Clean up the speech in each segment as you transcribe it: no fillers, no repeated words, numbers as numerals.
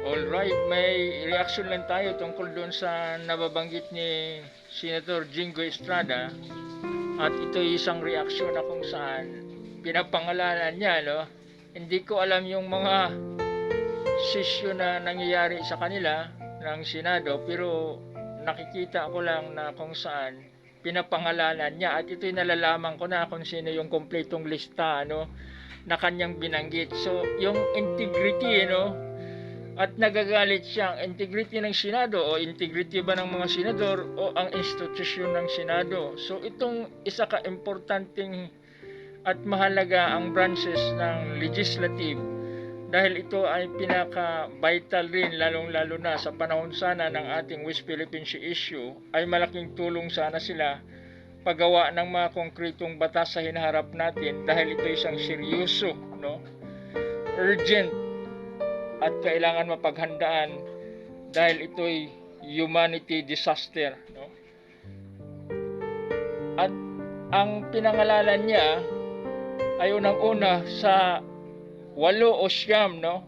Alright, may reaction lang tayo tungkol doon sa nababanggit ni Senator Jingo Estrada. At ito isang reaksyon na kung saan pinapangalanan niya, no? Hindi ko alam yung mga sisyo na nangyayari sa kanila ng Senado, pero nakikita ko lang na kung saan pinapangalanan niya, at ito'y nalalaman ko na kung sino yung kompletong lista, no, na kanyang binanggit. So yung integrity, no, at nagagalit siya ang integrity ng Senado, o integrity ba ng mga senador o ang institusyon ng Senado. So itong isa ka importanteng at mahalaga ang branches ng legislative, dahil ito ay pinaka-vital rin, lalong-lalo na sa panahon sana ng ating West Philippine Sea issue, ay malaking tulong sana sila paggawa ng mga konkretong batas sa hinaharap natin, dahil ito isang seryoso, no, urgent at kailangan mapaghandaan, dahil ito'y humanity disaster, no? At ang pinangalanan niya ay unang-una sa 8 o siyam, no?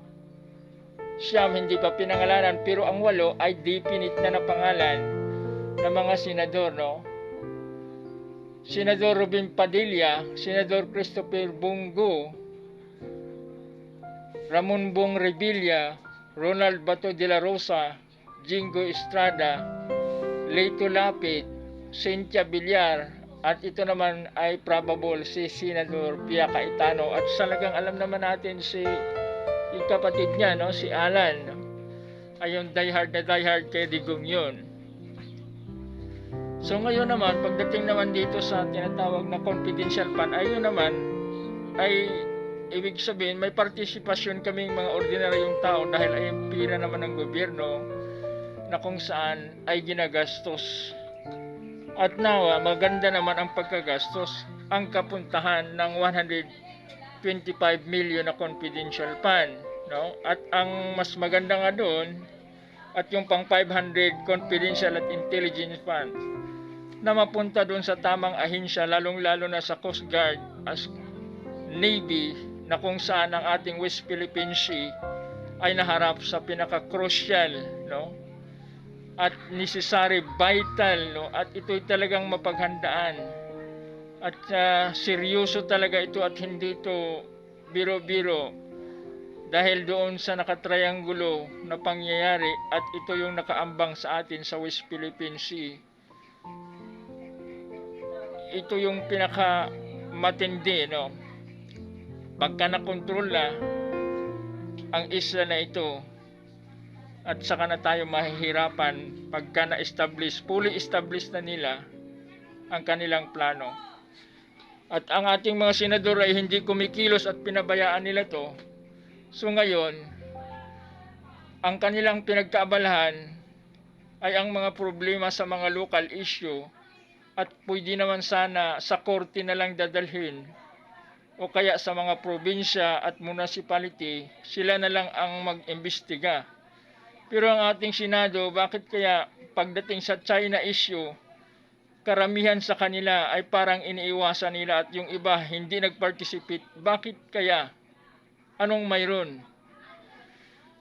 Siyam hindi pa pinangalanan, pero ang 8 ay definite na pangalan ng mga senador, no? Senador Robin Padilla, Senador Christopher Bongo, Ramon Bong Revilla, Ronald Bato de la Rosa, Jingo Estrada, Leito Lapid, Cynthia Villar, at ito naman ay probable si Senador Pia Cayetano. At talagang alam naman natin yung kapatid niya, no, si Alan, ay yung diehard kay Digong yun. So ngayon naman, pagdating naman dito sa tinatawag na confidential fund, ay yun naman ay ibig sabihin may partisipasyon kaming mga ordinaryong tao, dahil ay pira naman ng gobyerno na kung saan ay ginagastos. At nawa maganda naman ang pagkagastos, ang kapuntahan ng 125 million na confidential fund, no? At ang mas maganda nga doon, at yung pang 500 confidential at intelligence fund na mapunta doon sa tamang ahensya, lalong-lalo na sa Coast Guard as Navy, na kung saan ang ating West Philippine Sea ay naharap sa pinaka-crucial, no, at necessary, vital, no, at ito'y talagang mapaghandaan, at seryoso talaga ito, at hindi ito biro-biro, dahil doon sa nakatriangulo na pangyayari, at ito yung nakaambang sa atin sa West Philippine Sea. Ito yung pinaka matindi, no, pagka nakontrol na ang isla na ito, at saka na tayo mahihirapan pagka na-establish, fully established na nila ang kanilang plano. At ang ating mga senador ay hindi kumikilos at pinabayaan nila to. So ngayon, ang kanilang pinagkaabalahan ay ang mga problema sa mga local issue, at pwede naman sana sa korte na lang dadalhin, o kaya sa mga probinsya at municipality, sila na lang ang mag-imbestiga. Pero ang ating Senado, bakit kaya pagdating sa China issue, karamihan sa kanila ay parang iniiwasan nila, at yung iba hindi nag-participate? Bakit kaya? Anong mayroon?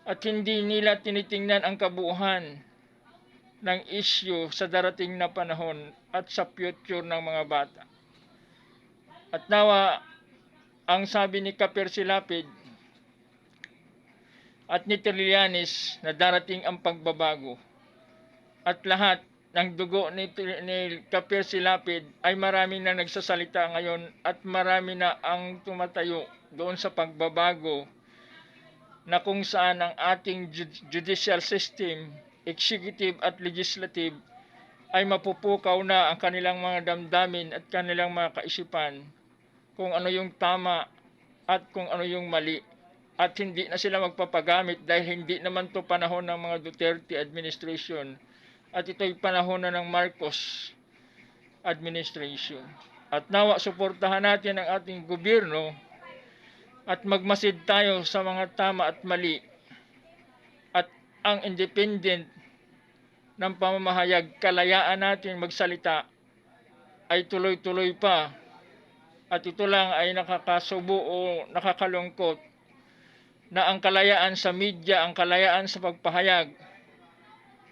At hindi nila tinitingnan ang kabuuan ng issue sa darating na panahon at sa future ng mga bata. At nawa, ang sabi ni Kaper Silapid at ni Trillanes na darating ang pagbabago, at lahat ng dugo ni Kaper Silapid ay marami na nagsasalita ngayon, at marami na ang tumatayo doon sa pagbabago, na kung saan ang ating judicial system, executive at legislative, ay mapupukaw na ang kanilang mga damdamin at kanilang mga kaisipan kung ano yung tama at kung ano yung mali, at hindi na sila magpapagamit, dahil hindi naman to panahon ng mga Duterte administration, at ito'y panahon na ng Marcos administration. At nawa suportahan natin ang ating gobyerno, at magmasid tayo sa mga tama at mali, at ang independent ng pamamahayag, kalayaan natin magsalita ay tuloy-tuloy pa. At ito lang ay nakakasubo o nakakalungkot, na ang kalayaan sa media, ang kalayaan sa pagpahayag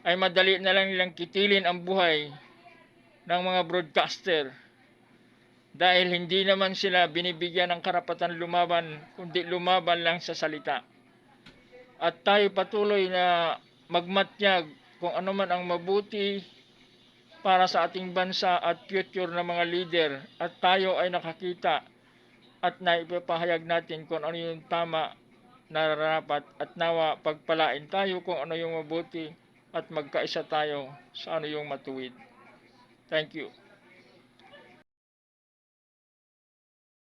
ay madali na lang nilang kitilin ang buhay ng mga broadcaster dahil hindi naman sila binibigyan ng karapatan lumaban kundi lumaban lang sa salita. At tayo patuloy na magmatyag kung ano man ang mabuti para sa ating bansa at future ng mga leader, at tayo ay nakakita at naipapahayag natin kung ano yung tama, nararapat, at nawa pagpalain tayo kung ano yung mabuti at magkaisa tayo sa ano yung matuwid. Thank you.